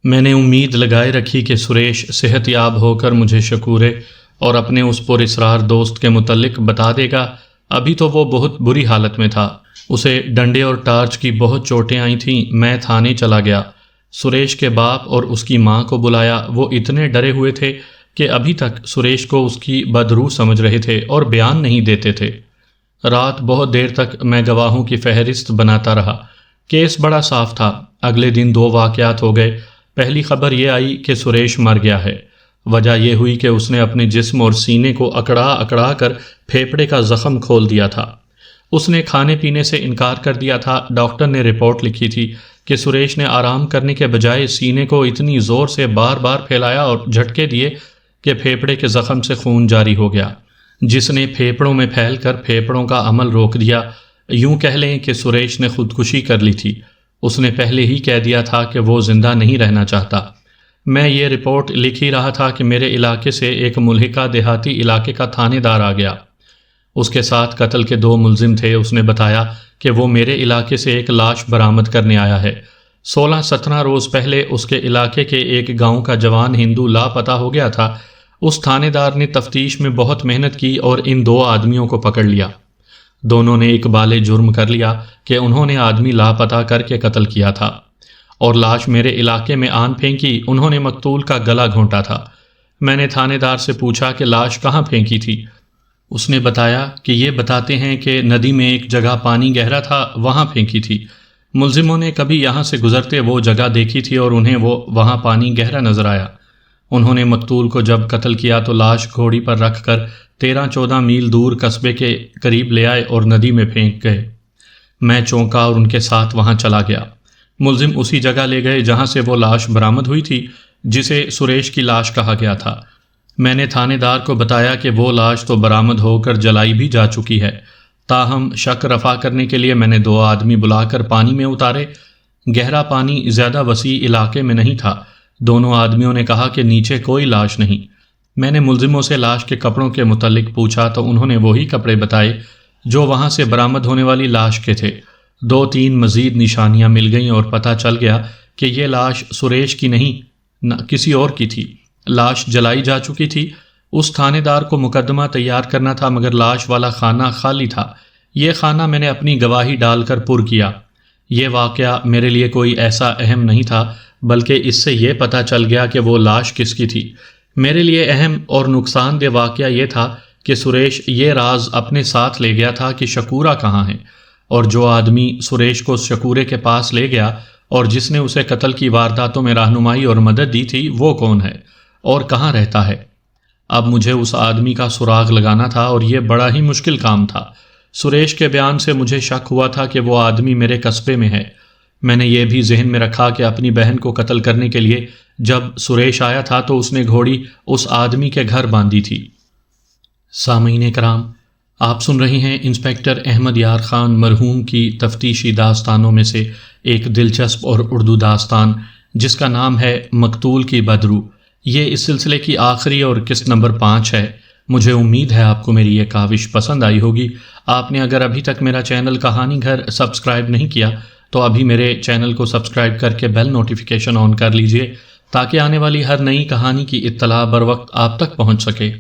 میں نے امید لگائے رکھی کہ سریش صحت یاب ہو کر مجھے شکورے اور اپنے اس پر اصرار دوست کے متعلق بتا دے گا۔ ابھی تو وہ بہت بری حالت میں تھا، اسے ڈنڈے اور ٹارچ کی بہت چوٹیں آئی تھیں۔ میں تھانے چلا گیا، سریش کے باپ اور اس کی ماں کو بلایا۔ وہ اتنے ڈرے ہوئے تھے کہ ابھی تک سریش کو اس کی بدروح سمجھ رہے تھے اور بیان نہیں دیتے تھے۔ رات بہت دیر تک میں گواہوں کی فہرست بناتا رہا۔ کیس بڑا صاف تھا۔ اگلے دن 2 واقعات ہو گئے۔ پہلی خبر یہ آئی کہ سریش مر گیا ہے۔ وجہ یہ ہوئی کہ اس نے اپنے جسم اور سینے کو اکڑا اکڑا کر پھیپھڑے کا زخم کھول دیا تھا۔ اس نے کھانے پینے سے انکار کر دیا تھا۔ ڈاکٹر نے رپورٹ لکھی تھی کہ سریش نے آرام کرنے کے بجائے سینے کو اتنی زور سے بار بار پھیلایا اور جھٹکے دیے کہ پھیپھڑے کے زخم سے خون جاری ہو گیا، جس نے پھیپھڑوں میں پھیل کر پھیپھڑوں کا عمل روک دیا۔ یوں کہہ لیں کہ سریش نے خودکشی کر لی تھی۔ اس نے پہلے ہی کہہ دیا تھا کہ وہ زندہ نہیں رہنا چاہتا۔ میں یہ رپورٹ لکھ ہی رہا تھا کہ میرے علاقے سے ایک ملحقہ دیہاتی علاقے کا تھانے دار آ گیا۔ اس کے ساتھ قتل کے 2 ملزم تھے۔ اس نے بتایا کہ وہ میرے علاقے سے ایک لاش برآمد کرنے آیا ہے۔ 16-17 روز پہلے اس کے علاقے کے ایک گاؤں کا جوان ہندو لاپتہ ہو گیا تھا۔ اس تھانے دار نے تفتیش میں بہت محنت کی اور ان 2 آدمیوں کو پکڑ لیا۔ دونوں نے اقبال جرم کر لیا کہ انہوں نے آدمی لاپتہ کر کے قتل کیا تھا اور لاش میرے علاقے میں آن پھینکی۔ انہوں نے مقتول کا گلا گھونٹا تھا۔ میں نے تھانے دار سے پوچھا کہ لاش کہاں پھینکی تھی؟ اس نے بتایا کہ یہ بتاتے ہیں کہ ندی میں ایک جگہ پانی گہرا تھا، وہاں پھینکی تھی۔ ملزموں نے کبھی یہاں سے گزرتے وہ جگہ دیکھی تھی اور انہیں وہاں پانی گہرا نظر آیا۔ انہوں نے مقتول کو جب قتل کیا تو لاش گھوڑی پر رکھ کر 13-14 میل دور قصبے کے قریب لے آئے اور ندی میں پھینک گئے۔ میں چونکا اور ان کے ساتھ وہاں چلا گیا۔ ملزم اسی جگہ لے گئے جہاں سے وہ لاش برآمد ہوئی تھی، جسے سریش کی لاش کہا گیا تھا۔ میں نے تھانے دار کو بتایا کہ وہ لاش تو برآمد ہو کر جلائی بھی جا چکی ہے۔ تاہم شک رفع کرنے کے لیے میں نے 2 آدمی بلا کر پانی میں اتارے۔ گہرا پانی زیادہ وسیع علاقے میں نہیں تھا۔ دونوں آدمیوں نے کہا کہ نیچے کوئی لاش نہیں۔ میں نے ملزموں سے لاش کے کپڑوں کے متعلق پوچھا تو انہوں نے وہی کپڑے بتائے جو وہاں سے برآمد ہونے والی لاش کے تھے۔ 2-3 مزید نشانیاں مل گئیں اور پتہ چل گیا کہ یہ لاش سریش کی نہیں، کسی اور کی تھی۔ لاش جلائی جا چکی تھی۔ اس تھانے دار کو مقدمہ تیار کرنا تھا مگر لاش والا خانہ خالی تھا۔ یہ خانہ میں نے اپنی گواہی ڈال کر پر کیا۔ یہ واقعہ میرے لیے کوئی ایسا اہم نہیں تھا، بلکہ اس سے یہ پتہ چل گیا کہ وہ لاش کس کی تھی۔ میرے لیے اہم اور نقصان دہ واقعہ یہ تھا کہ سریش یہ راز اپنے ساتھ لے گیا تھا کہ شکورہ کہاں ہے، اور جو آدمی سریش کو شکورے کے پاس لے گیا اور جس نے اسے قتل کی وارداتوں میں رہنمائی اور مدد دی تھی، وہ کون ہے اور کہاں رہتا ہے۔ اب مجھے اس آدمی کا سراغ لگانا تھا اور یہ بڑا ہی مشکل کام تھا۔ سریش کے بیان سے مجھے شک ہوا تھا کہ وہ آدمی میرے قصبے میں ہے۔ میں نے یہ بھی ذہن میں رکھا کہ اپنی بہن کو قتل کرنے کے لیے جب سریش آیا تھا تو اس نے گھوڑی اس آدمی کے گھر باندھی تھی۔ سامعین کرام، آپ سن رہے ہیں انسپیکٹر احمد یار خان مرحوم کی تفتیشی داستانوں میں سے ایک دلچسپ اور اردو داستان جس کا نام ہے مقتول کی بدروح۔ یہ اس سلسلے کی آخری اور قسط نمبر 5 ہے۔ مجھے امید ہے آپ کو میری یہ کاوش پسند آئی ہوگی۔ آپ نے اگر ابھی تک میرا چینل کہانی گھر سبسکرائب نہیں کیا تو ابھی میرے چینل کو سبسکرائب کر کے بیل نوٹیفیکیشن آن کر لیجئے تاکہ آنے والی ہر نئی کہانی کی اطلاع بر وقت آپ تک پہنچ سکے۔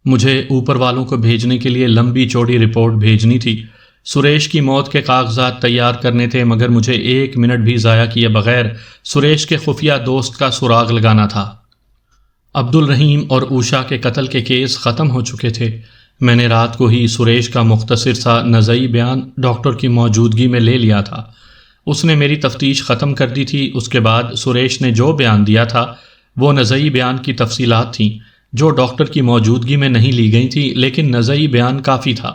مجھے اوپر والوں کو بھیجنے کے لیے لمبی چوڑی رپورٹ بھیجنی تھی۔ سریش کی موت کے کاغذات تیار کرنے تھے مگر مجھے 1 منٹ بھی ضائع کیے بغیر سریش کے خفیہ دوست کا سراغ لگانا تھا۔ عبد الرحیم اور اوشا کے قتل کے کیس ختم ہو چکے تھے۔ میں نے رات کو ہی سریش کا مختصر سا نظری بیان ڈاکٹر کی موجودگی میں لے لیا تھا۔ اس نے میری تفتیش ختم کر دی تھی۔ اس کے بعد سریش نے جو بیان دیا تھا وہ نظری بیان کی تفصیلات تھیں جو ڈاکٹر کی موجودگی میں نہیں لی گئی تھیں، لیکن نظری بیان کافی تھا۔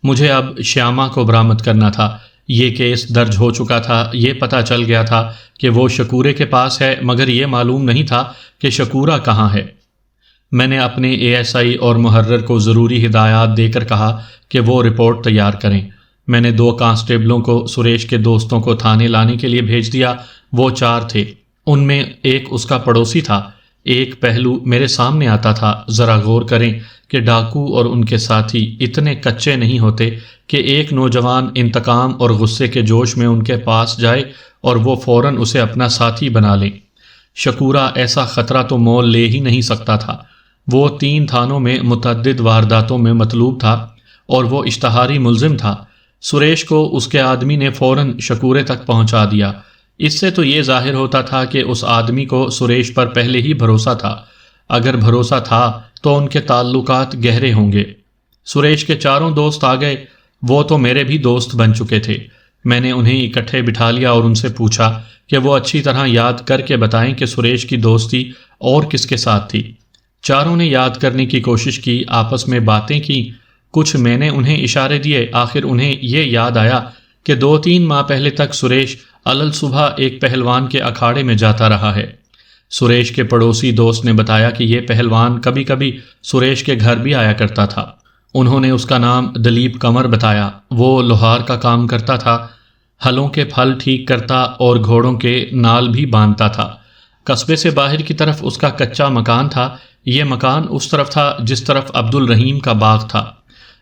مجھے اب شیاما کو برآمد کرنا تھا۔ یہ کیس درج ہو چکا تھا۔ یہ پتہ چل گیا تھا کہ وہ شکورے کے پاس ہے مگر یہ معلوم نہیں تھا کہ شکورہ کہاں ہے۔ میں نے اپنے ASI اور محرر کو ضروری ہدایات دے کر کہا کہ وہ رپورٹ تیار کریں۔ میں نے 2 کانسٹیبلوں کو سریش کے دوستوں کو تھانے لانے کے لیے بھیج دیا۔ وہ 4 تھے، ان میں ایک اس کا پڑوسی تھا، ایک پہلو میرے سامنے آتا تھا، ذرا غور کریں کہ ڈاکو اور ان کے ساتھی اتنے کچے نہیں ہوتے کہ ایک نوجوان انتقام اور غصے کے جوش میں ان کے پاس جائے اور وہ فوراً اسے اپنا ساتھی بنا لے۔ شکورہ ایسا خطرہ تو مول لے ہی نہیں سکتا تھا۔ وہ 3 تھانوں میں متعدد وارداتوں میں مطلوب تھا اور وہ اشتہاری ملزم تھا۔ سریش کو اس کے آدمی نے فوراً شکورے تک پہنچا دیا۔ اس سے تو یہ ظاہر ہوتا تھا کہ اس آدمی کو سریش پر پہلے ہی بھروسہ تھا۔ اگر بھروسہ تھا تو ان کے تعلقات گہرے ہوں گے۔ سریش کے 4 دوست آ گئے۔ وہ تو میرے بھی دوست بن چکے تھے۔ میں نے انہیں اکٹھے بٹھا لیا اور ان سے پوچھا کہ وہ اچھی طرح یاد کر کے بتائیں کہ سریش کی دوستی اور کس کے ساتھ تھی۔ چاروں نے یاد کرنے کی کوشش کی، آپس میں باتیں کی، کچھ میں نے انہیں اشارے دیے۔ آخر انہیں یہ یاد آیا کہ 2-3 ماہ پہلے تک سریش علل صبح ایک پہلوان کے اکھاڑے میں جاتا رہا ہے۔ سریش کے پڑوسی دوست نے بتایا کہ یہ پہلوان کبھی کبھی سریش کے گھر بھی آیا کرتا تھا۔ انہوں نے اس کا نام دلیپ کنور بتایا۔ وہ لوہار کا کام کرتا تھا، ہلوں کے پھل ٹھیک کرتا اور گھوڑوں کے نال بھی باندھتا تھا۔ قصبے سے باہر کی طرف اس کا کچا مکان تھا۔ یہ مکان اس طرف تھا جس طرف عبد الرحیم کا باغ تھا۔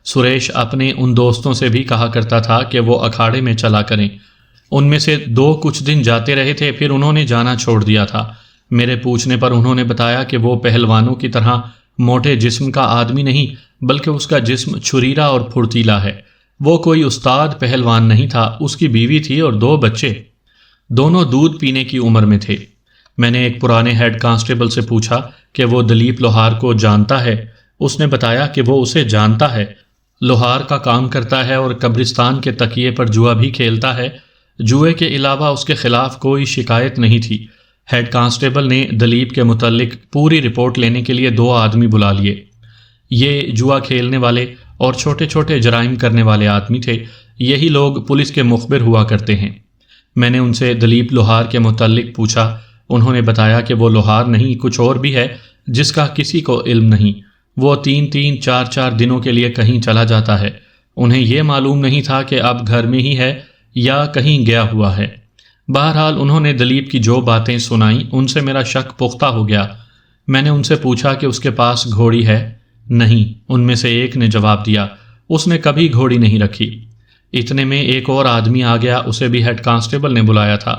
سریش اپنے ان دوستوں سے بھی کہا کرتا تھا کہ وہ اکھاڑے میں چلا کریں۔ ان میں سے 2 کچھ دن جاتے رہے تھے، پھر انہوں نے جانا چھوڑ دیا تھا۔ میرے پوچھنے پر انہوں نے بتایا کہ وہ پہلوانوں کی طرح موٹے جسم کا آدمی نہیں، بلکہ اس کا جسم چھریرا اور پھرتیلا ہے۔ وہ کوئی استاد پہلوان نہیں تھا۔ اس کی بیوی تھی اور 2 بچے، دونوں دودھ پینے کی عمر میں تھے۔ میں نے ایک پرانے ہیڈ کانسٹیبل سے پوچھا کہ وہ دلیپ لوہار کو جانتا ہے۔ اس نے بتایا کہ وہ اسے جانتا ہے، لوہار کا کام کرتا ہے اور قبرستان کے تکیے پر جوا بھی کھیلتا ہے۔ جوئے کے علاوہ اس کے خلاف کوئی شکایت نہیں تھی۔ ہیڈ کانسٹیبل نے دلیپ کے متعلق پوری رپورٹ لینے کے لیے 2 آدمی بلا لیے۔ یہ جوا کھیلنے والے اور چھوٹے چھوٹے جرائم کرنے والے آدمی تھے۔ یہی لوگ پولیس کے مخبر ہوا کرتے ہیں۔ میں نے ان سے دلیپ لوہار کے متعلق پوچھا۔ انہوں نے بتایا کہ وہ لوہار نہیں، کچھ اور بھی ہے جس کا کسی کو علم نہیں۔ وہ 3-3 4-4 دنوں کے لیے کہیں چلا جاتا ہے۔ انہیں یہ معلوم نہیں تھا کہ اب گھر میں ہی ہے یا کہیں گیا ہوا ہے۔ بہرحال انہوں نے دلیپ کی جو باتیں سنائیں ان سے میرا شک پختہ ہو گیا۔ میں نے ان سے پوچھا کہ اس کے پاس گھوڑی ہے؟ نہیں، ان میں سے ایک نے جواب دیا، اس نے کبھی گھوڑی نہیں رکھی۔ اتنے میں ایک اور آدمی آ گیا، اسے بھی ہیڈ کانسٹیبل نے بلایا تھا۔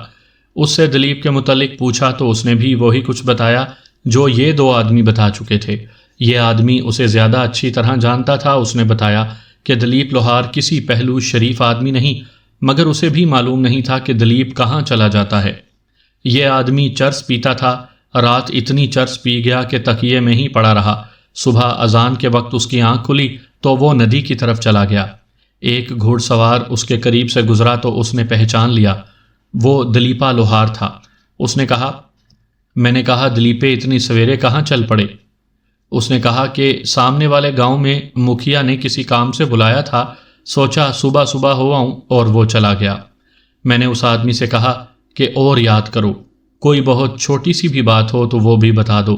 اس سے دلیپ کے متعلق پوچھا تو اس نے بھی وہی کچھ بتایا جو یہ 2 آدمی بتا چکے تھے۔ یہ آدمی اسے زیادہ اچھی طرح جانتا تھا۔ اس نے بتایا کہ دلیپ لوہار کسی پہلو شریف آدمی نہیں، مگر اسے بھی معلوم نہیں تھا کہ دلیپ کہاں چلا جاتا ہے۔ یہ آدمی چرس پیتا تھا، رات اتنی چرس پی گیا کہ تکیے میں ہی پڑا رہا۔ صبح اذان کے وقت اس کی آنکھ کھلی تو وہ ندی کی طرف چلا گیا۔ ایک گھوڑ سوار اس کے قریب سے گزرا تو اس نے پہچان لیا، وہ دلیپا لوہار تھا۔ اس نے کہا، میں نے کہا دلیپے اتنی سویرے کہاں چل پڑے؟ اس نے کہا کہ سامنے والے گاؤں میں مکھیا نے کسی کام سے بلایا تھا، سوچا صبح صبح ہو آؤں، اور وہ چلا گیا۔ میں نے اس آدمی سے کہا کہ اور یاد کرو، کوئی بہت چھوٹی سی بھی بات ہو تو وہ بھی بتا دو۔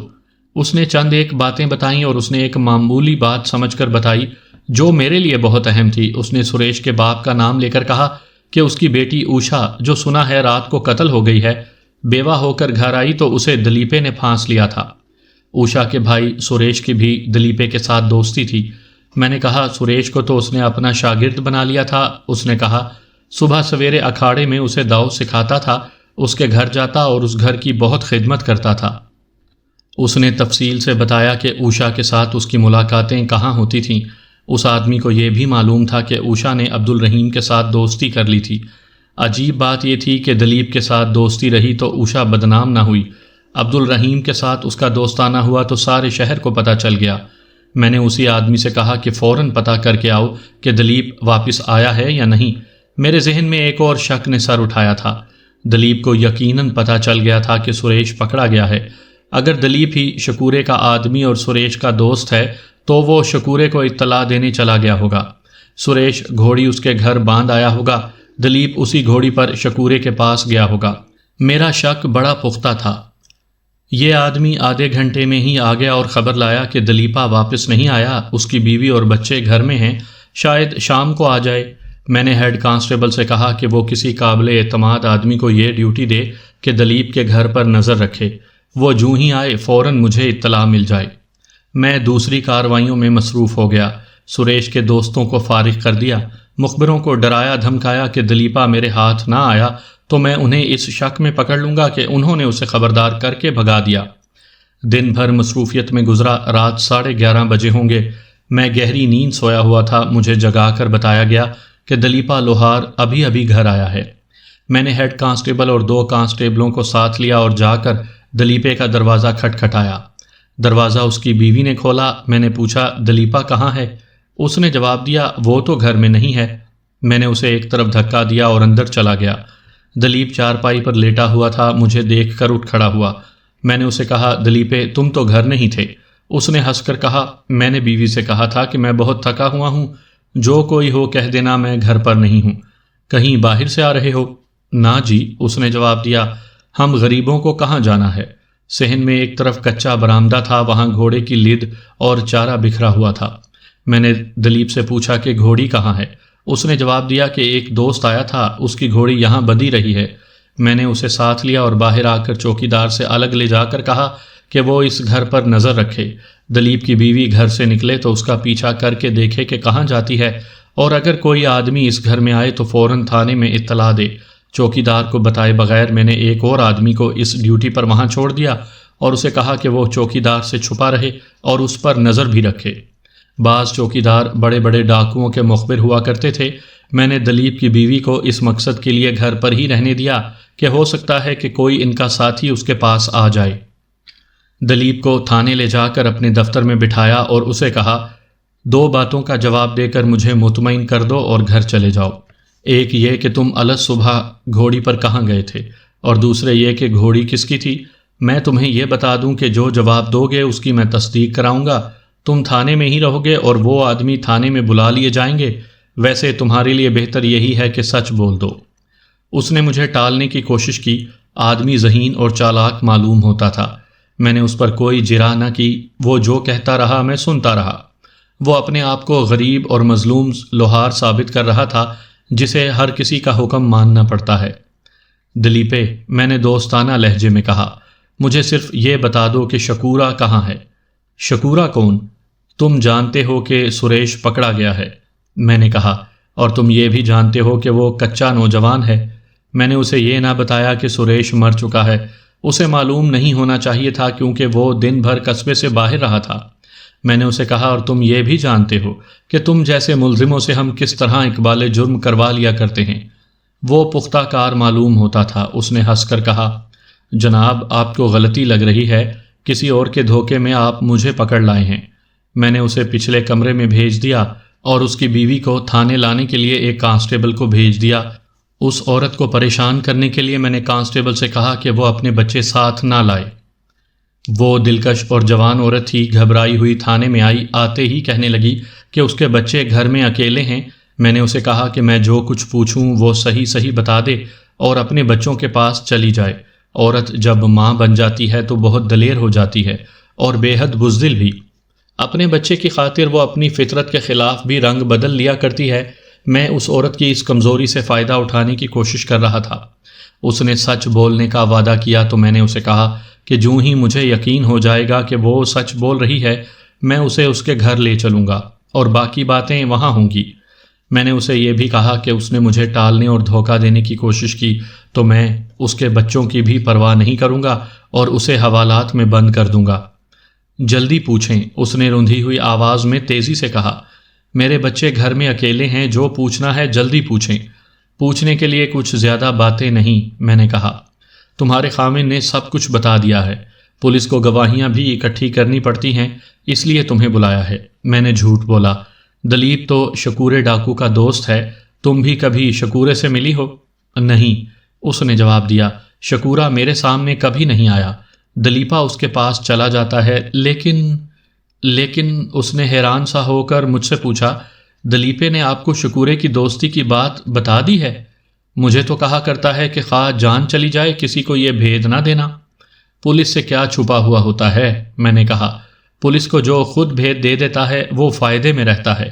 اس نے چند ایک باتیں بتائیں اور اس نے ایک معمولی بات سمجھ کر بتائی جو میرے لیے بہت اہم تھی۔ اس نے سریش کے باپ کا نام لے کر کہا کہ اس کی بیٹی اوشا، جو سنا ہے رات کو قتل ہو گئی ہے، بیوہ ہو کر گھر آئی تو اسے دلیپے نے پھانس لیا تھا۔ اوشا کے بھائی سریش کی بھی دلیپے کے ساتھ دوستی تھی۔ میں نے کہا سریش کو تو اس نے اپنا شاگرد بنا لیا تھا۔ اس نے کہا صبح سویرے اکھاڑے میں اسے داؤ سکھاتا تھا، اس کے گھر جاتا اور اس گھر کی بہت خدمت کرتا تھا۔ اس نے تفصیل سے بتایا کہ اوشا کے ساتھ اس کی ملاقاتیں کہاں ہوتی تھیں۔ اس آدمی کو یہ بھی معلوم تھا کہ اوشا نے عبد الرحیم کے ساتھ دوستی کر لی تھی۔ عجیب بات یہ تھی کہ دلیپ کے ساتھ دوستی رہی تو اوشا بدنام نہ ہوئی، عبد الرحیم کے ساتھ اس کا دوستانہ ہوا تو سارے شہر کو پتہ چل گیا۔ میں نے اسی آدمی سے کہا کہ فوراً پتہ کر کے آؤ کہ دلیپ واپس آیا ہے یا نہیں۔ میرے ذہن میں ایک اور شک نے سر اٹھایا تھا۔ دلیپ کو یقیناً پتہ چل گیا تھا کہ سریش پکڑا گیا ہے۔ اگر دلیپ ہی شکورے کا آدمی اور سریش کا دوست ہے تو وہ شکورے کو اطلاع دینے چلا گیا ہوگا۔ سریش گھوڑی اس کے گھر باندھ آیا ہوگا، دلیپ اسی گھوڑی پر شکورے کے پاس گیا ہوگا۔ میرا شک بڑا پختہ تھا۔ یہ آدمی آدھے گھنٹے میں ہی آ گیا اور خبر لایا کہ دلیپا واپس نہیں آیا، اس کی بیوی اور بچے گھر میں ہیں، شاید شام کو آ جائے۔ میں نے ہیڈ کانسٹیبل سے کہا کہ وہ کسی قابل اعتماد آدمی کو یہ ڈیوٹی دے کہ دلیپ کے گھر پر نظر رکھے۔ وہ جوں ہی آئے فوراً مجھے اطلاع مل جائے۔ میں دوسری کارروائیوں میں مصروف ہو گیا۔ سریش کے دوستوں کو فارغ کر دیا، مخبروں کو ڈرایا دھمکایا کہ دلیپا میرے ہاتھ نہ آیا تو میں انہیں اس شک میں پکڑ لوں گا کہ انہوں نے اسے خبردار کر کے بھگا دیا۔ دن بھر مصروفیت میں گزرا۔ رات 11:30 بجے ہوں گے، میں گہری نیند سویا ہوا تھا۔ مجھے جگا کر بتایا گیا کہ دلیپا لوہار ابھی ابھی گھر آیا ہے۔ میں نے ہیڈ کانسٹیبل اور 2 کانسٹیبلوں کو ساتھ لیا اور جا کر دلیپے کا دروازہ کھٹکھٹایا۔ دروازہ اس کی بیوی نے کھولا۔ میں نے پوچھا دلیپا کہاں ہے؟ اس نے جواب دیا وہ تو گھر میں نہیں ہے۔ میں نے اسے ایک طرف دھکا دیا اور اندر چلا گیا۔ دلیپ چارپائی پر لیٹا ہوا تھا، مجھے دیکھ کر اٹھ کھڑا ہوا۔ میں نے اسے کہا دلیپے تم تو گھر نہیں تھے۔ اس نے ہنس کر کہا میں نے بیوی سے کہا تھا کہ میں بہت تھکا ہوا ہوں، جو کوئی ہو کہہ دینا میں گھر پر نہیں ہوں۔ کہیں باہر سے آ رہے ہو؟ نہ جی، اس نے جواب دیا، ہم غریبوں کو کہاں جانا ہے۔ صحن میں ایک طرف کچا برآمدہ تھا، وہاں گھوڑے کی لد اور چارہ بکھرا ہوا تھا۔ میں نے دلیپ سے پوچھا کہ گھوڑی کہاں ہے؟ اس نے جواب دیا کہ ایک دوست آیا تھا، اس کی گھوڑی یہاں بندھی رہی ہے۔ میں نے اسے ساتھ لیا اور باہر آ کر چوکیدار سے الگ لے جا کر کہا کہ وہ اس گھر پر نظر رکھے۔ دلیپ کی بیوی گھر سے نکلے تو اس کا پیچھا کر کے دیکھے کہ کہاں جاتی ہے، اور اگر کوئی آدمی اس گھر میں آئے تو فوراً تھانے میں اطلاع دے۔ چوکیدار کو بتائے بغیر میں نے ایک اور آدمی کو اس ڈیوٹی پر وہاں چھوڑ دیا اور اسے کہا کہ وہ چوکیدار سے چھپا رہے اور اس پر نظر بھی رکھے۔ بعض چوکیدار بڑے بڑے ڈاکوؤں کے مخبر ہوا کرتے تھے۔ میں نے دلیپ کی بیوی کو اس مقصد کے لیے گھر پر ہی رہنے دیا کہ ہو سکتا ہے کہ کوئی ان کا ساتھی اس کے پاس آ جائے۔ دلیپ کو تھانے لے جا کر اپنے دفتر میں بٹھایا اور اسے کہا 2 باتوں کا جواب دے کر مجھے مطمئن کر دو اور گھر چلے جاؤ۔ ایک یہ کہ تم الگ صبح گھوڑی پر کہاں گئے تھے، اور دوسرے یہ کہ گھوڑی کس کی تھی۔ میں تمہیں یہ بتا دوں کہ جو جواب دو گے اس کی میں تصدیق کراؤں گا۔ تم تھانے میں ہی رہو گے اور وہ آدمی تھانے میں بلا لیے جائیں گے۔ ویسے تمہارے لیے بہتر یہی ہے کہ سچ بول دو۔ اس نے مجھے ٹالنے کی کوشش کی۔ آدمی ذہین اور چالاک معلوم ہوتا تھا۔ میں نے اس پر کوئی جرح نہ کی۔ وہ جو کہتا رہا میں سنتا رہا۔ وہ اپنے آپ کو غریب اور مظلوم لوہار ثابت کر رہا تھا جسے ہر کسی کا حکم ماننا پڑتا ہے۔ دلیپے، میں نے دوستانہ لہجے میں کہا، مجھے صرف یہ بتا دو کہ شکورہ کہاں ہے۔ شکورہ کون؟ تم جانتے ہو کہ سریش پکڑا گیا ہے۔ میں نے کہا، اور تم یہ بھی جانتے ہو کہ وہ کچا نوجوان ہے۔ میں نے اسے یہ نہ بتایا کہ سریش مر چکا ہے۔ اسے معلوم نہیں ہونا چاہیے تھا کیونکہ وہ دن بھر قصبے سے باہر رہا تھا۔ میں نے اسے کہا، اور تم یہ بھی جانتے ہو کہ تم جیسے ملزموں سے ہم کس طرح اقبال جرم کروا لیا کرتے ہیں۔ وہ پختہ کار معلوم ہوتا تھا۔ اس نے ہنس کر کہا، جناب آپ کو غلطی لگ رہی ہے، کسی اور کے دھوکے میں آپ مجھے پکڑ لائے ہیں۔ میں نے اسے پچھلے کمرے میں بھیج دیا اور اس کی بیوی کو تھانے لانے کے لیے ایک کانسٹیبل کو بھیج دیا۔ اس عورت کو پریشان کرنے کے لیے میں نے کانسٹیبل سے کہا کہ وہ اپنے بچے ساتھ نہ لائے۔ وہ دلکش اور جوان عورت تھی، گھبرائی ہوئی تھانے میں آئی۔ آتے ہی کہنے لگی کہ اس کے بچے گھر میں اکیلے ہیں۔ میں نے اسے کہا کہ میں جو کچھ پوچھوں وہ صحیح صحیح بتا دے اور اپنے بچوں کے پاس چلی جائے۔ عورت جب ماں بن جاتی ہے تو بہت دلیر ہو جاتی ہے اور بے حد بزدل بھی۔ اپنے بچے کی خاطر وہ اپنی فطرت کے خلاف بھی رنگ بدل لیا کرتی ہے۔ میں اس عورت کی اس کمزوری سے فائدہ اٹھانے کی کوشش کر رہا تھا۔ اس نے سچ بولنے کا وعدہ کیا تو میں نے اسے کہا کہ جوں ہی مجھے یقین ہو جائے گا کہ وہ سچ بول رہی ہے میں اسے اس کے گھر لے چلوں گا اور باقی باتیں وہاں ہوں گی۔ میں نے اسے یہ بھی کہا کہ اس نے مجھے ٹالنے اور دھوکہ دینے کی کوشش کی تو میں اس کے بچوں کی بھی پرواہ نہیں کروں گا اور اسے حوالات میں بند کر دوں گا۔ جلدی پوچھیں، اس نے روندھی ہوئی آواز میں تیزی سے کہا۔ میرے بچے گھر میں اکیلے ہیں، جو پوچھنا ہے جلدی پوچھیں۔ پوچھنے کے لیے کچھ زیادہ باتیں نہیں، میں نے کہا۔ تمہارے خامن نے سب کچھ بتا دیا ہے۔ پولیس کو گواہیاں بھی اکٹھی کرنی پڑتی ہیں، اس لیے تمہیں بلایا ہے۔ میں نے جھوٹ بولا۔ دلیپ تو شکورے ڈاکو کا دوست ہے، تم بھی کبھی شکورے سے ملی ہو؟ نہیں، اس نے جواب دیا، شکورہ میرے سامنے کبھی نہیں آیا۔ دلیپا اس کے پاس چلا جاتا ہے، لیکن اس نے حیران سا ہو کر مجھ سے پوچھا، دلیپے نے آپ کو شکورے کی دوستی کی بات بتا دی ہے؟ مجھے تو کہا کرتا ہے کہ خواہ جان چلی جائے کسی کو یہ بھید نہ دینا۔ پولیس سے کیا چھپا ہوا ہوتا ہے؟ میں نے کہا، پولیس کو جو خود بھید دے دیتا ہے وہ فائدے میں رہتا ہے۔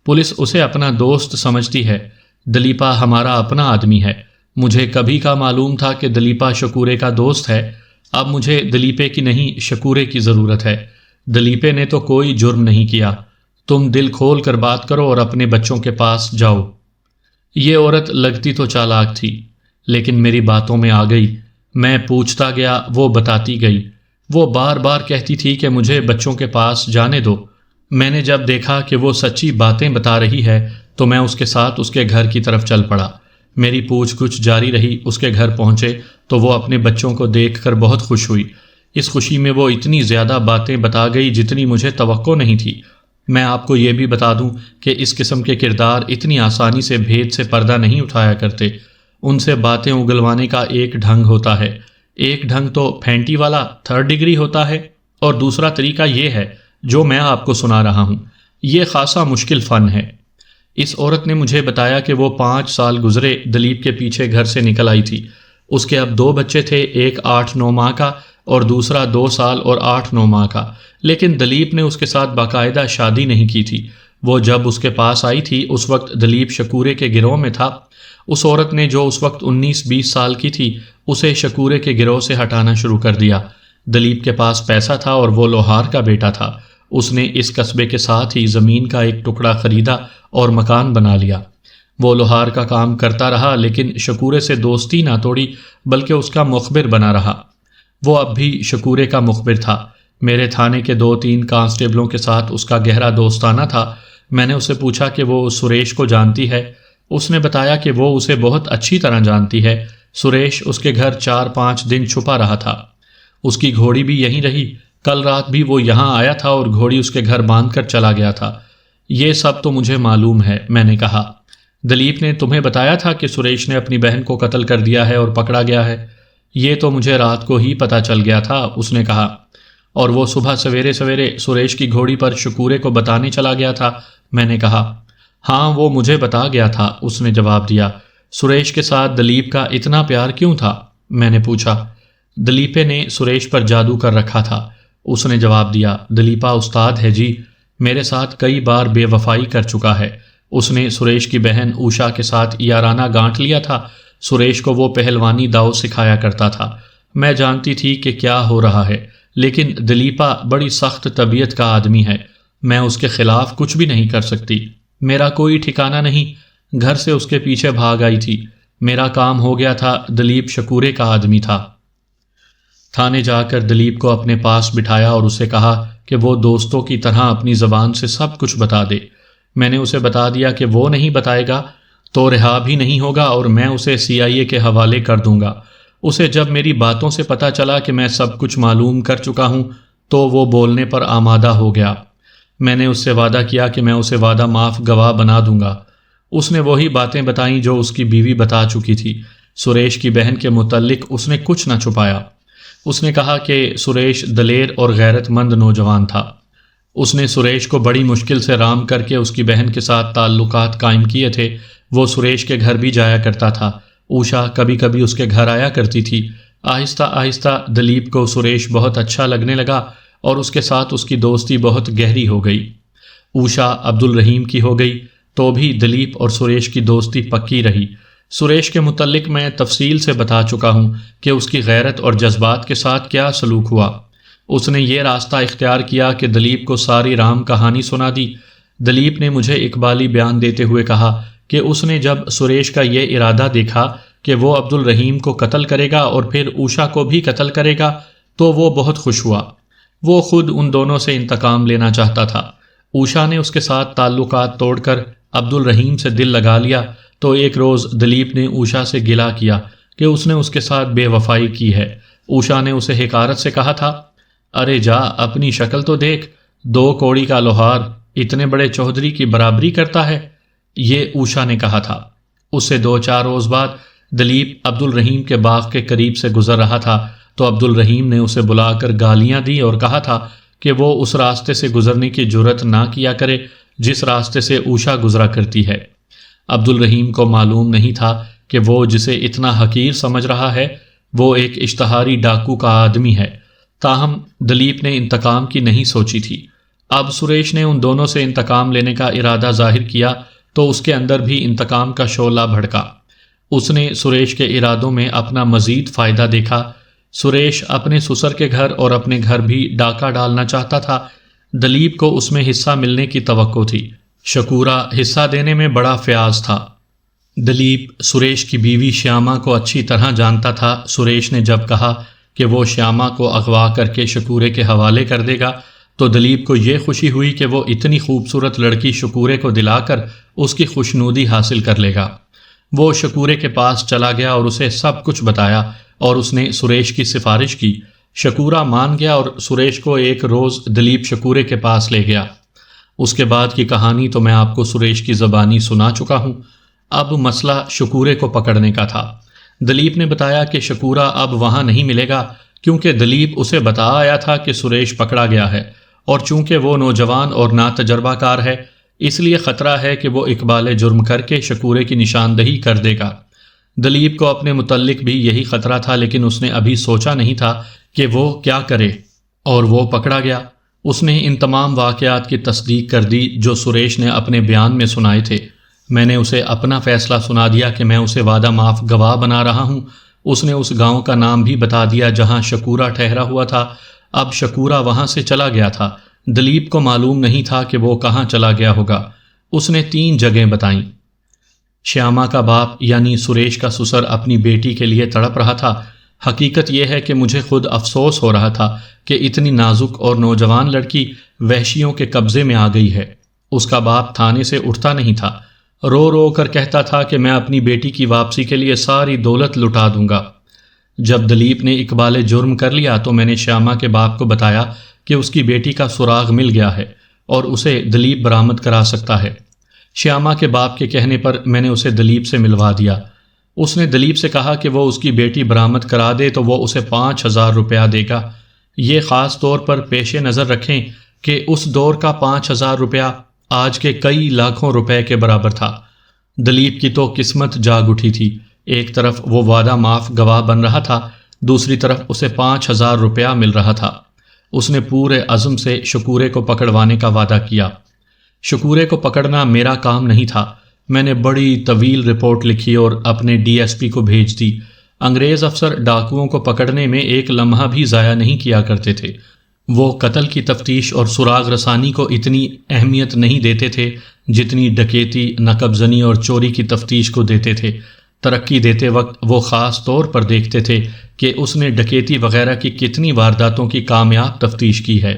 پولیس اسے اپنا دوست سمجھتی ہے۔ دلیپا ہمارا اپنا آدمی ہے۔ مجھے کبھی کا معلوم تھا کہ دلیپا شکورے کا دوست ہے۔ اب مجھے دلیپے کی نہیں شکورے کی ضرورت ہے۔ دلیپے نے تو کوئی جرم نہیں کیا، تم دل کھول کر بات کرو اور اپنے بچوں کے پاس جاؤ۔ یہ عورت لگتی تو چالاک تھی، لیکن میری باتوں میں آ گئی۔ میں پوچھتا گیا، وہ بتاتی گئی۔ وہ بار بار کہتی تھی کہ مجھے بچوں کے پاس جانے دو۔ میں نے جب دیکھا کہ وہ سچی باتیں بتا رہی ہے تو میں اس کے ساتھ اس کے گھر کی طرف چل پڑا۔ میری پوچھ گچھ جاری رہی۔ اس کے گھر پہنچے تو وہ اپنے بچوں کو دیکھ کر بہت خوش ہوئی۔ اس خوشی میں وہ اتنی زیادہ باتیں بتا گئی جتنی مجھے توقع نہیں تھی۔ میں آپ کو یہ بھی بتا دوں کہ اس قسم کے کردار اتنی آسانی سے بھید سے پردہ نہیں اٹھایا کرتے۔ ان سے باتیں اگلوانے کا ایک ڈھنگ ہوتا ہے۔ ایک ڈھنگ تو پھینٹی والا 3rd ڈگری ہوتا ہے، اور دوسرا طریقہ یہ ہے جو میں آپ کو سنا رہا ہوں۔ یہ خاصا مشکل فن ہے۔ اس عورت نے مجھے بتایا کہ وہ 5 سال گزرے دلیپ کے پیچھے گھر سے نکل آئی تھی۔ اس کے اب 2 بچے تھے، ایک 8-9 ماہ کا اور دوسرا 2 سال اور 8-9 ماہ کا، لیکن دلیپ نے اس کے ساتھ باقاعدہ شادی نہیں کی تھی۔ وہ جب اس کے پاس آئی تھی اس وقت دلیپ شکورے کے گروہ میں تھا۔ اس عورت نے جو اس وقت 19-20 سال کی تھی اسے شکورے کے گروہ سے ہٹانا شروع کر دیا۔ دلیپ کے پاس پیسہ تھا اور وہ لوہار کا بیٹا تھا۔ اس نے اس قصبے کے ساتھ ہی زمین کا ایک ٹکڑا خریدا اور مکان بنا لیا۔ وہ لوہار کا کام کرتا رہا، لیکن شکورے سے دوستی نہ توڑی بلکہ اس کا مخبر بنا رہا۔ وہ اب بھی شکورے کا مخبر تھا۔ میرے تھانے کے 2-3 کانسٹیبلوں کے ساتھ اس کا گہرا دوستانہ تھا۔ میں نے اسے پوچھا کہ وہ سریش کو جانتی ہے۔ اس نے بتایا کہ وہ اسے بہت اچھی طرح جانتی ہے۔ سریش اس کے گھر 4-5 دن چھپا رہا تھا۔ اس کی گھوڑی بھی یہیں رہی۔ کل رات بھی وہ یہاں آیا تھا اور گھوڑی اس کے گھر باندھ کر چلا گیا تھا۔ یہ سب تو مجھے معلوم ہے، میں نے کہا۔ دلیپ نے تمہیں بتایا تھا کہ سریش نے اپنی بہن کو قتل کر دیا ہے اور پکڑا گیا ہے؟ یہ تو مجھے رات کو ہی پتہ چل گیا تھا، اس نے کہا۔ اور وہ صبح سویرے سویرے سریش کی گھوڑی پر شکورے کو بتانے چلا گیا تھا؟ میں نے کہا۔ ہاں، وہ مجھے بتا گیا تھا، اس نے جواب دیا۔ سریش کے ساتھ دلیپ کا اتنا پیار کیوں تھا؟ میں نے پوچھا۔ دلیپے نے سریش پر جادو کر رکھا تھا، اس نے جواب دیا۔ دلیپا استاد ہے جی، میرے ساتھ کئی بار بے وفائی کر چکا ہے۔ اس نے سریش کی بہن اوشا کے ساتھ یارانہ گانٹ لیا تھا۔ سریش کو وہ پہلوانی داؤ سکھایا کرتا تھا۔ میں جانتی تھی کہ کیا ہو رہا ہے، لیکن دلیپا بڑی سخت طبیعت کا آدمی ہے۔ میں اس کے خلاف کچھ بھی نہیں کر سکتی۔ میرا کوئی ٹھکانہ نہیں، گھر سے اس کے پیچھے بھاگ آئی تھی۔ میرا کام ہو گیا تھا، دلیپ شکورے کا آدمی تھا۔ تھانے جا کر دلیپ کو اپنے پاس بٹھایا اور اسے کہا کہ وہ دوستوں کی طرح اپنی زبان سے سب کچھ بتا دے۔ میں نے اسے بتا دیا کہ وہ نہیں بتائے گا تو رہا بھی نہیں ہوگا اور میں اسے CIA کے حوالے کر دوں گا۔ اسے جب میری باتوں سے پتہ چلا کہ میں سب کچھ معلوم کر چکا ہوں تو وہ بولنے پر آمادہ ہو گیا۔ میں نے اس سے وعدہ کیا کہ میں اسے وعدہ معاف گواہ بنا دوں گا۔ اس نے وہی باتیں بتائیں جو اس کی بیوی بتا چکی تھی۔ سریش کی بہن کے متعلق اس نے کچھ نہ چھپایا۔ اس نے کہا کہ سریش دلیر اور غیرت مند نوجوان تھا۔ اس نے سریش کو بڑی مشکل سے رام کر کے اس کی بہن کے ساتھ تعلقات قائم کیے تھے۔ وہ سریش کے گھر بھی جایا کرتا تھا۔ اوشا کبھی کبھی اس کے گھر آیا کرتی تھی۔ آہستہ آہستہ دلیپ کو سریش بہت اچھا لگنے لگا اور اس کے ساتھ اس کی دوستی بہت گہری ہو گئی۔ اوشا عبد الرحیم کی ہو گئی تو بھی دلیپ اور سریش کی دوستی پکی رہی۔ سریش کے متعلق میں تفصیل سے بتا چکا ہوں کہ اس کی غیرت اور جذبات کے ساتھ کیا سلوک ہوا۔ اس نے یہ راستہ اختیار کیا کہ دلیپ کو ساری رام کہانی سنا دی۔ دلیپ نے مجھے اقبالی بیان دیتے ہوئے کہا کہ اس نے جب سریش کا یہ ارادہ دیکھا کہ وہ عبد الرحیم کو قتل کرے گا اور پھر اوشا کو بھی قتل کرے گا تو وہ بہت خوش ہوا۔ وہ خود ان دونوں سے انتقام لینا چاہتا تھا۔ اوشا نے اس کے ساتھ تعلقات توڑ کر عبد الرحیم سے دل لگا لیا تو ایک روز دلیپ نے اوشا سے گلہ کیا کہ اس نے اس کے ساتھ بے وفائی کی ہے۔ اوشا نے اسے حقارت سے کہا تھا، ارے جا اپنی شکل تو دیکھ، 2 کوڑی کا لوہار اتنے بڑے چودھری کی برابری کرتا ہے، یہ اوشا نے کہا تھا۔ اس سے 2-4 روز بعد دلیپ عبد الرحیم کے باغ کے قریب سے گزر رہا تھا تو عبد الرحیم نے اسے بلا کر گالیاں دی اور کہا تھا کہ وہ اس راستے سے گزرنے کی جرت نہ کیا کرے جس راستے سے اوشا گزرا کرتی ہے۔ عبد الرحیم کو معلوم نہیں تھا کہ وہ جسے اتنا حقیر سمجھ رہا ہے وہ ایک اشتہاری ڈاکو کا آدمی ہے۔ تاہم دلیپ نے انتقام کی نہیں سوچی تھی۔ اب سریش نے ان دونوں سے انتقام لینے کا ارادہ ظاہر کیا تو اس کے اندر بھی انتقام کا شعلہ بھڑکا۔ اس نے سریش کے ارادوں میں اپنا مزید فائدہ دیکھا۔ سریش اپنے سسر کے گھر اور اپنے گھر بھی ڈاکہ ڈالنا چاہتا تھا۔ دلیپ کو اس میں حصہ ملنے کی توقع تھی۔ شکورا حصہ دینے میں بڑا فیاض تھا۔ دلیپ سریش کی بیوی شیاما کو اچھی طرح جانتا تھا۔ سریش نے جب کہا کہ وہ شیاما کو اغوا کر کے شکورے کے حوالے کر دے گا تو دلیپ کو یہ خوشی ہوئی کہ وہ اتنی خوبصورت لڑکی شکورے کو دلا کر اس کی خوشنودی حاصل کر لے گا۔ وہ شکورے کے پاس چلا گیا اور اسے سب کچھ بتایا اور اس نے سریش کی سفارش کی۔ شکورا مان گیا اور سریش کو ایک روز دلیپ شکورے کے پاس لے گیا۔ اس کے بعد کی کہانی تو میں آپ کو سریش کی زبانی سنا چکا ہوں۔ اب مسئلہ شکورے کو پکڑنے کا تھا۔ دلیپ نے بتایا کہ شکورا اب وہاں نہیں ملے گا کیونکہ دلیپ اسے بتا آیا تھا کہ سریش پکڑا گیا ہے، اور چونکہ وہ نوجوان اور ناتجربہ کار ہے اس لیے خطرہ ہے کہ وہ اقبال جرم کر کے شکورے کی نشاندہی کر دے گا۔ دلیپ کو اپنے متعلق بھی یہی خطرہ تھا، لیکن اس نے ابھی سوچا نہیں تھا کہ وہ کیا کرے، اور وہ پکڑا گیا۔ اس نے ان تمام واقعات کی تصدیق کر دی جو سریش نے اپنے بیان میں سنائے تھے۔ میں نے اسے اپنا فیصلہ سنا دیا کہ میں اسے وعدہ معاف گواہ بنا رہا ہوں۔ اس نے اس گاؤں کا نام بھی بتا دیا جہاں شکورا ٹھہرا ہوا تھا۔ اب شکورا وہاں سے چلا گیا تھا۔ دلیپ کو معلوم نہیں تھا کہ وہ کہاں چلا گیا ہوگا۔ اس نے 3 جگہیں بتائیں۔ شیاما کا باپ یعنی سریش کا سسر اپنی بیٹی کے لیے تڑپ رہا تھا۔ حقیقت یہ ہے کہ مجھے خود افسوس ہو رہا تھا کہ اتنی نازک اور نوجوان لڑکی وحشیوں کے قبضے میں آ گئی ہے۔ اس کا باپ تھانے سے اٹھتا نہیں تھا، رو رو کر کہتا تھا کہ میں اپنی بیٹی کی واپسی کے لیے ساری دولت لٹا دوں گا۔ جب دلیپ نے اقبال جرم کر لیا تو میں نے شیاما کے باپ کو بتایا کہ اس کی بیٹی کا سراغ مل گیا ہے اور اسے دلیپ برآمد کرا سکتا ہے۔ شیاما کے باپ کے کہنے پر میں نے اسے دلیپ سے ملوا دیا۔ اس نے دلیپ سے کہا کہ وہ اس کی بیٹی برآمد کرا دے تو وہ اسے 5000 روپیہ دے گا۔ یہ خاص طور پر پیش نظر رکھیں کہ اس دور کا 5000 روپیہ آج کے کئی لاکھوں روپے کے برابر تھا۔ دلیپ کی تو قسمت جاگ اٹھی تھی۔ ایک طرف وہ وعدہ معاف گواہ بن رہا تھا، دوسری طرف اسے 5000 روپیہ مل رہا تھا۔ اس نے پورے عزم سے شکورے کو پکڑوانے کا وعدہ کیا۔ شکورے کو پکڑنا میرا کام نہیں تھا۔ میں نے بڑی طویل رپورٹ لکھی اور اپنے DSP کو بھیج دی۔ انگریز افسر ڈاکوؤں کو پکڑنے میں ایک لمحہ بھی ضائع نہیں کیا کرتے تھے۔ وہ قتل کی تفتیش اور سراغ رسانی کو اتنی اہمیت نہیں دیتے تھے جتنی ڈکیتی، نقب زنی اور چوری کی تفتیش کو دیتے تھے۔ ترقی دیتے وقت وہ خاص طور پر دیکھتے تھے کہ اس نے ڈکیتی وغیرہ کی کتنی وارداتوں کی کامیاب تفتیش کی ہے۔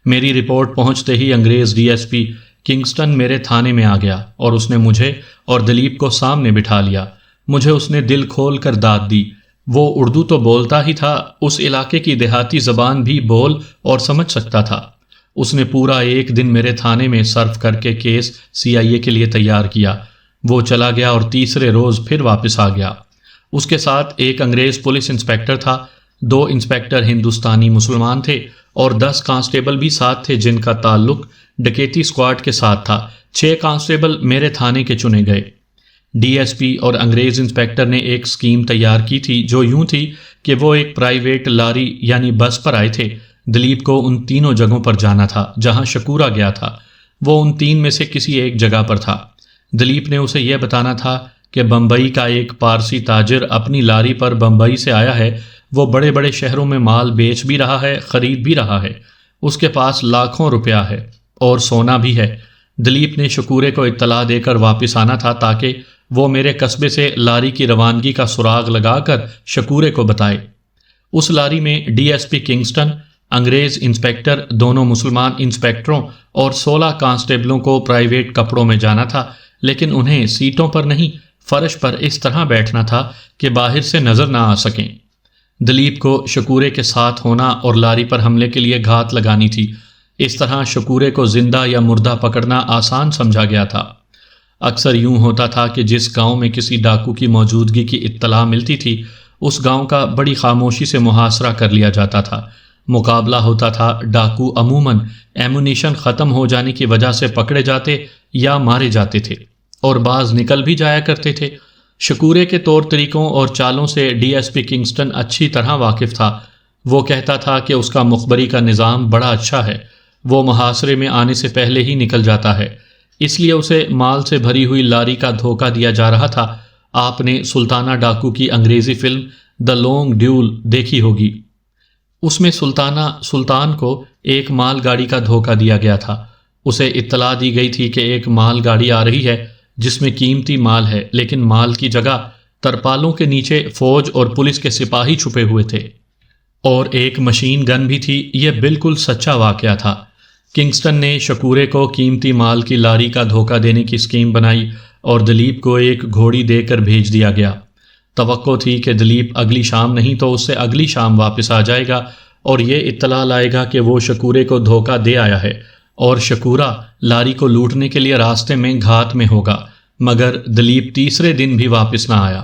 میری رپورٹ پہنچتے ہی انگریز DSP کنگسٹن میرے تھانے میں آ گیا اور اس نے مجھے اور دلیپ کو سامنے بٹھا لیا۔ مجھے اس نے دل کھول کر داد دی۔ وہ اردو تو بولتا ہی تھا، اس علاقے کی دیہاتی زبان بھی بول اور سمجھ سکتا تھا۔ اس نے پورا 1 دن میرے تھانے میں صرف کر کے کیس CIA کے لیے تیار کیا۔ وہ چلا گیا اور تیسرے روز پھر واپس آ گیا۔ اس کے ساتھ ایک انگریز پولیس انسپکٹر تھا، 2 انسپکٹر ہندوستانی مسلمان تھے اور 10 کانسٹیبل بھی ساتھ تھے جن کا تعلق ڈکیتی اسکواڈ کے ساتھ تھا۔ 6 کانسٹیبل میرے تھانے کے چنے گئے۔ DSP اور انگریز انسپکٹر نے ایک سکیم تیار کی تھی جو یوں تھی کہ وہ ایک پرائیویٹ لاری یعنی بس پر آئے تھے۔ دلیپ کو ان 3 جگہوں پر جانا تھا جہاں شکورا گیا تھا۔ وہ ان 3 میں سے کسی ایک جگہ پر تھا۔ دلیپ نے اسے یہ بتانا تھا کہ بمبئی کا ایک پارسی تاجر اپنی لاری پر بمبئی سے آیا ہے۔ وہ بڑے بڑے شہروں میں مال بیچ بھی رہا ہے، خرید بھی رہا ہے۔ اس کے پاس لاکھوں روپیہ ہے اور سونا بھی ہے۔ دلیپ نے شکورے کو اطلاع دے کر واپس آنا تھا تاکہ وہ میرے قصبے سے لاری کی روانگی کا سراغ لگا کر شکورے کو بتائے۔ اس لاری میں DSP کنگسٹن، انگریز انسپکٹر، دونوں مسلمان انسپکٹروں اور 16 کانسٹیبلوں کو پرائیویٹ کپڑوں میں جانا تھا، لیکن انہیں سیٹوں پر نہیں، فرش پر اس طرح بیٹھنا تھا کہ باہر سے نظر نہ آ سکیں۔ دلیپ کو شکورے کے ساتھ ہونا اور لاری پر حملے کے لیے گھات لگانی تھی۔ اس طرح شکورے کو زندہ یا مردہ پکڑنا آسان سمجھا گیا تھا۔ اکثر یوں ہوتا تھا کہ جس گاؤں میں کسی ڈاکو کی موجودگی کی اطلاع ملتی تھی اس گاؤں کا بڑی خاموشی سے محاصرہ کر لیا جاتا تھا۔ مقابلہ ہوتا تھا۔ ڈاکو عموماً ایمونیشن ختم ہو جانے کی وجہ سے پکڑے جاتے یا مارے جاتے تھے اور بعض نکل بھی جایا کرتے تھے۔ شکورے کے طور طریقوں اور چالوں سے DSP کنگسٹن اچھی طرح واقف تھا۔ وہ کہتا تھا کہ اس کا مخبری کا نظام بڑا اچھا ہے، وہ محاصرے میں آنے سے پہلے ہی نکل جاتا ہے، اس لیے اسے مال سے بھری ہوئی لاری کا دھوکہ دیا جا رہا تھا۔ آپ نے سلطانہ ڈاکو کی انگریزی فلم دا لانگ ڈیول دیکھی ہوگی۔ اس میں سلطان کو ایک مال گاڑی کا دھوکہ دیا گیا تھا۔ اسے اطلاع دی گئی تھی کہ ایک مال گاڑی آ رہی ہے جس میں قیمتی مال ہے، لیکن مال کی جگہ ترپالوں کے نیچے فوج اور پولیس کے سپاہی چھپے ہوئے تھے، اور ایک مشین گن بھی تھی۔ یہ بالکل سچا واقعہ تھا۔ کنگسٹن نے شکورے کو قیمتی مال کی لاری کا دھوکہ دینے کی اسکیم بنائی اور دلیپ کو ایک گھوڑی دے کر بھیج دیا گیا۔ توقع تھی کہ دلیپ اگلی شام نہیں تو اس سے اگلی شام واپس آ جائے گا اور یہ اطلاع لائے گا کہ وہ شکورے کو دھوکہ دے آیا ہے اور شکورہ لاری کو لوٹنے کے لیے راستے میں گھات میں ہوگا، مگر دلیپ تیسرے دن بھی واپس نہ آیا۔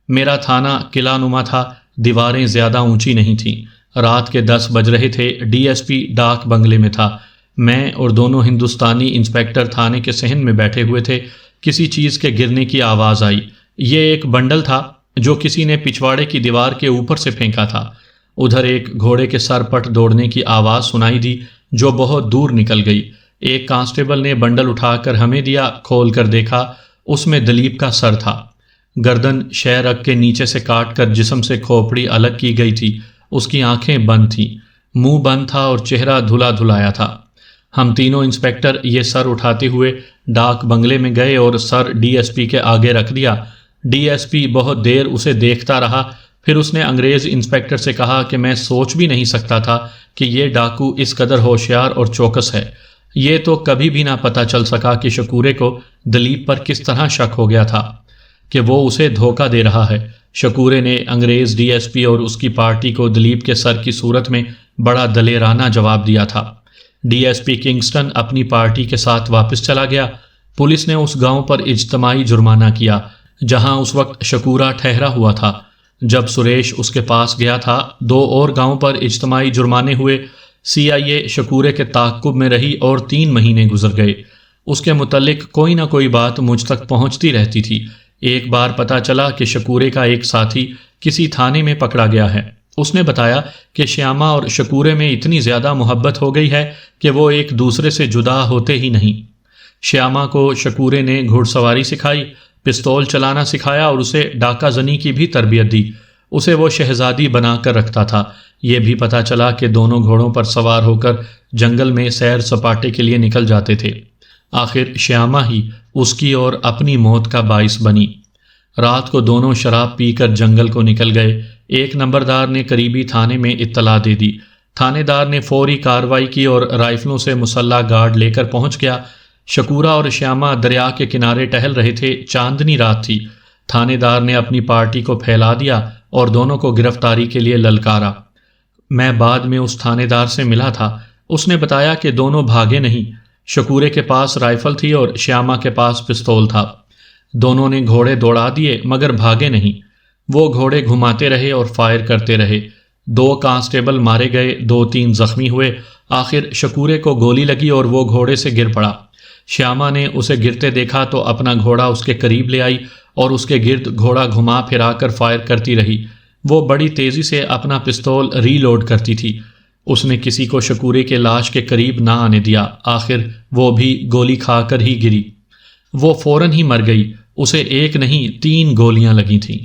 میرا تھانہ قلعہ نما تھا، دیواریں زیادہ اونچی نہیں تھیں۔ رات کے 10 بج رہے تھے۔ ڈی ایس پی ڈاک بنگلے میں تھا۔ میں اور دونوں ہندوستانی انسپیکٹر تھانے کے صحن میں بیٹھے ہوئے تھے۔ کسی چیز کے گرنے کی آواز آئی۔ یہ ایک بنڈل تھا جو کسی نے پچھواڑے کی دیوار کے اوپر سے پھینکا تھا۔ ادھر ایک گھوڑے کے سر پٹ دوڑنے کی آواز سنائی دی جو بہت دور نکل گئی۔ ایک کانسٹیبل نے بنڈل اٹھا کر ہمیں دیا۔ کھول کر دیکھا، اس میں دلیپ کا سر تھا۔ گردن شہ رگ کے نیچے سے کاٹ کر جسم سے کھوپڑی الگ کی گئی تھی۔ اس کی آنکھیں بند تھیں، منہ بند تھا اور چہرہ دھلا دھلایا تھا۔ ہم تینوں انسپیکٹر یہ سر اٹھاتے ہوئے ڈاک بنگلے میں گئے اور سر ڈی ایس پی کے آگے رکھ دیا۔ ڈی ایس پی بہت دیر اسے دیکھتا رہا، پھر اس نے انگریز انسپیکٹر سے کہا کہ میں سوچ بھی نہیں سکتا تھا کہ یہ ڈاکو اس قدر ہوشیار اور چوکس ہے۔ یہ تو کبھی بھی نہ پتہ چل سکا کہ شکورے کو دلیپ پر کس طرح شک ہو گیا تھا کہ وہ اسے دھوکہ دے رہا ہے۔ شکورے نے انگریز ڈی ایس پی اور اس کی پارٹی کو دلیپ کے سر کی صورت میں بڑا دلیرانہ جواب دیا تھا۔ ڈی ایس پی کنگسٹن اپنی پارٹی کے ساتھ واپس چلا گیا۔ پولیس نے اس گاؤں پر اجتماعی جرمانہ کیا جہاں اس وقت شکورہ ٹھہرا ہوا تھا۔ جب سریش اس کے پاس گیا تھا، 2 اور گاؤں پر اجتماعی جرمانے ہوئے۔ سی آئی اے شکورے کے تعاقب میں رہی اور 3 مہینے گزر گئے۔ اس کے متعلق کوئی نہ کوئی بات مجھ تک پہنچتی رہتی تھی۔ ایک بار پتہ چلا کہ شکورے کا ایک ساتھی کسی تھانے میں پکڑا گیا ہے۔ اس نے بتایا کہ شیاما اور شکورے میں اتنی زیادہ محبت ہو گئی ہے کہ وہ ایک دوسرے سے جدا ہوتے ہی نہیں۔ شیاما کو شکورے نے گھڑ سواری سکھائی، پستول چلانا سکھایا اور اسے ڈاکہ زنی کی بھی تربیت دی۔ اسے وہ شہزادی بنا کر رکھتا تھا۔ یہ بھی پتہ چلا کہ دونوں گھوڑوں پر سوار ہو کر جنگل میں سیر سپاٹے کے لیے نکل جاتے تھے۔ آخر شیاما ہی اس کی اور اپنی موت کا باعث بنی۔ رات کو دونوں شراب پی کر جنگل کو نکل گئے۔ ایک نمبردار نے قریبی تھانے میں اطلاع دے دی۔ تھانے دار نے فوری کارروائی کی اور رائفلوں سے مسلح گارڈ لے کر پہنچ گیا۔ شکورہ اور شیاما دریا کے کنارے ٹہل رہے تھے۔ چاندنی رات تھی۔ تھانے دار نے اپنی پارٹی کو پھیلا دیا اور دونوں کو گرفتاری کے لیے للکارا۔ میں بعد میں اس تھانے دار سے ملا تھا۔ اس نے بتایا کہ دونوں بھاگے نہیں۔ شکورے کے پاس رائفل تھی اور شیاما کے پاس پستول تھا۔ دونوں نے گھوڑے دوڑا دیے مگر بھاگے نہیں۔ وہ گھوڑے گھماتے رہے اور فائر کرتے رہے۔ 2 کانسٹیبل مارے گئے، 2-3 زخمی ہوئے۔ آخر شکورے کو گولی لگی اور وہ گھوڑے سے گر پڑا۔ شیاما نے اسے گرتے دیکھا تو اپنا گھوڑا اس کے قریب لے آئی اور اس کے گرد گھوڑا گھما پھرا کر فائر کرتی رہی۔ وہ بڑی تیزی سے اپنا پستول ری لوڈ کرتی تھی۔ اس نے کسی کو شکورے کے لاش کے قریب نہ آنے دیا۔ آخر وہ بھی گولی کھا کر ہی گری۔ وہ فوراً ہی مر گئی۔ اسے 1 نہیں 3 گولیاں لگی تھیں۔